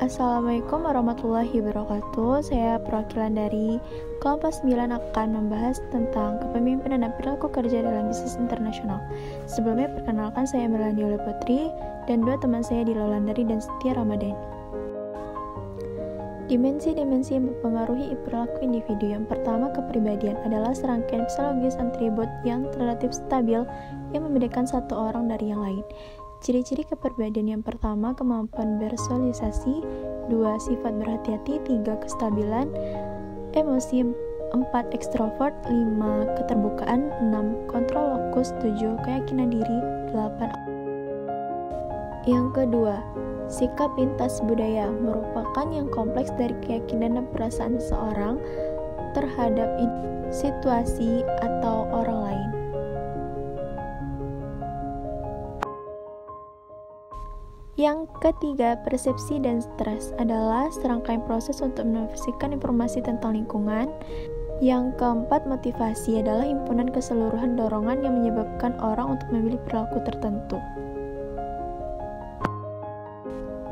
Assalamualaikum warahmatullahi wabarakatuh. Saya perwakilan dari kelompok 9 akan membahas tentang kepemimpinan dan perilaku kerja dalam bisnis internasional. Sebelumnya perkenalkan, saya Melanie Oleh Putri dan dua teman saya di Laulandari dan Setia Ramadhani. Dimensi-dimensi yang mempengaruhi perilaku individu. Yang pertama, kepribadian adalah serangkaian psikologis atribut yang relatif stabil yang membedakan satu orang dari yang lain. Ciri-ciri kepribadian yang pertama, kemampuan bersosialisasi, 2. Sifat berhati-hati, 3. Kestabilan emosi, 4. Ekstrovert, 5. Keterbukaan, 6. Kontrol lokus, 7. Keyakinan diri, 8. Yang kedua, sikap lintas budaya merupakan yang kompleks dari keyakinan dan perasaan seseorang terhadap situasi atau orang lain. Yang ketiga, persepsi dan stres adalah serangkaian proses untuk menafsirkan informasi tentang lingkungan. Yang keempat, motivasi adalah himpunan keseluruhan dorongan yang menyebabkan orang untuk memilih perilaku tertentu.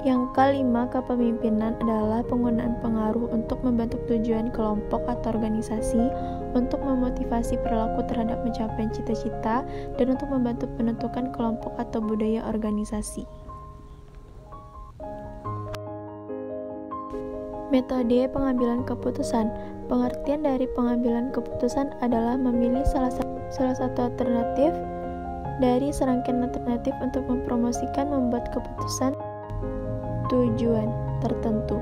Yang kelima, kepemimpinan adalah penggunaan pengaruh untuk membentuk tujuan kelompok atau organisasi, untuk memotivasi perilaku terhadap mencapai cita-cita, dan untuk membantu penentukan kelompok atau budaya organisasi. Metode pengambilan keputusan. Pengertian dari pengambilan keputusan adalah memilih salah satu alternatif dari serangkaian alternatif untuk mempromosikan membuat keputusan tujuan tertentu.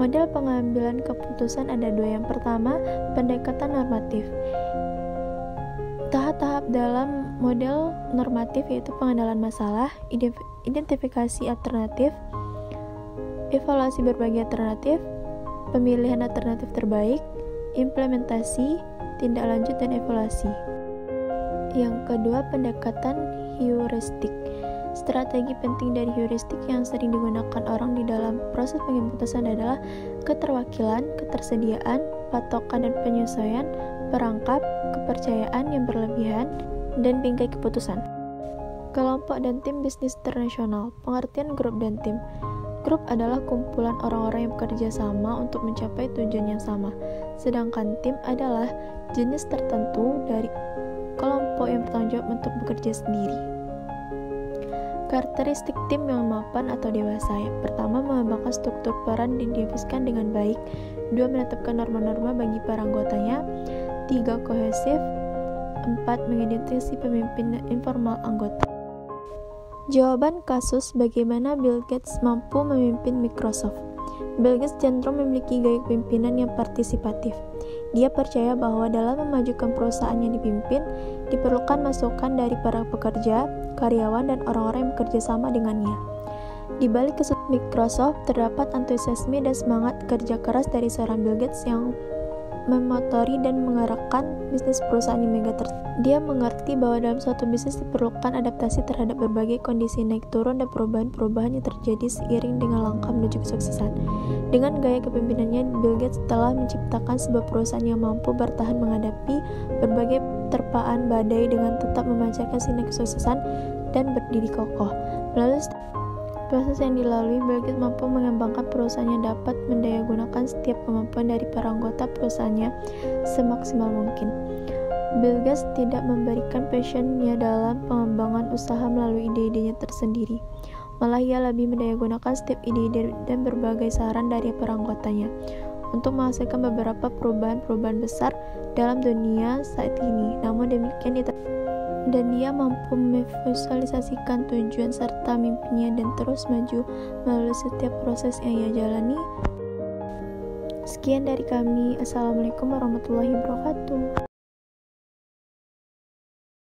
Model pengambilan keputusan ada dua. Yang pertama, pendekatan normatif. Tahap-tahap dalam model normatif yaitu pengenalan masalah, identifikasi alternatif, evaluasi berbagai alternatif, pemilihan alternatif terbaik, implementasi, tindak lanjut, dan evaluasi. Yang kedua, pendekatan heuristik. Strategi penting dari heuristik yang sering digunakan orang di dalam proses pengambilan keputusan adalah keterwakilan, ketersediaan, patokan dan penyesuaian, perangkap, kepercayaan yang berlebihan, dan bingkai keputusan. Kelompok dan tim bisnis internasional. Pengertian grup dan tim. Grup adalah kumpulan orang-orang yang bekerja sama untuk mencapai tujuan yang sama, sedangkan tim adalah jenis tertentu dari kelompok yang bertanggung jawab untuk bekerja sendiri. Karakteristik tim yang mapan atau dewasa. Yang pertama, mengembangkan struktur peran didefinisikan dengan baik. 2. Menetapkan norma-norma bagi para anggotanya. 3. Kohesif. 4. Mengidentifikasi pemimpin informal anggota. Jawaban kasus bagaimana Bill Gates mampu memimpin Microsoft. Bill Gates cenderung memiliki gaya kepemimpinan yang partisipatif. Dia percaya bahwa dalam memajukan perusahaan yang dipimpin, diperlukan masukan dari para pekerja, karyawan, dan orang-orang yang bekerja sama dengannya. Di balik kesuksesan Microsoft, terdapat antusiasme dan semangat kerja keras dari seorang Bill Gates yang memotori dan mengarahkan bisnis perusahaan yang mega tersebut. Dia mengerti bahwa dalam suatu bisnis diperlukan adaptasi terhadap berbagai kondisi naik turun dan perubahan-perubahan yang terjadi seiring dengan langkah menuju kesuksesan. Dengan gaya kepemimpinannya, Bill Gates telah menciptakan sebuah perusahaan yang mampu bertahan menghadapi berbagai terpaan badai dengan tetap memancarkan sinar kesuksesan dan berdiri kokoh. Melalui proses yang dilalui, Bill Gates mampu mengembangkan perusahaan yang dapat mendayagunakan setiap kemampuan dari para anggota perusahaannya semaksimal mungkin. Bill Gates tidak memberikan passionnya dalam pengembangan usaha melalui ide-idenya tersendiri. Malah ia lebih mendayagunakan setiap ide-ide dan berbagai saran dari para anggotanya untuk menghasilkan beberapa perubahan-perubahan besar dalam dunia saat ini. Namun demikian, dan dia mampu memvisualisasikan tujuan serta mimpinya dan terus maju melalui setiap proses yang ia jalani. Sekian dari kami. Assalamualaikum warahmatullahi wabarakatuh.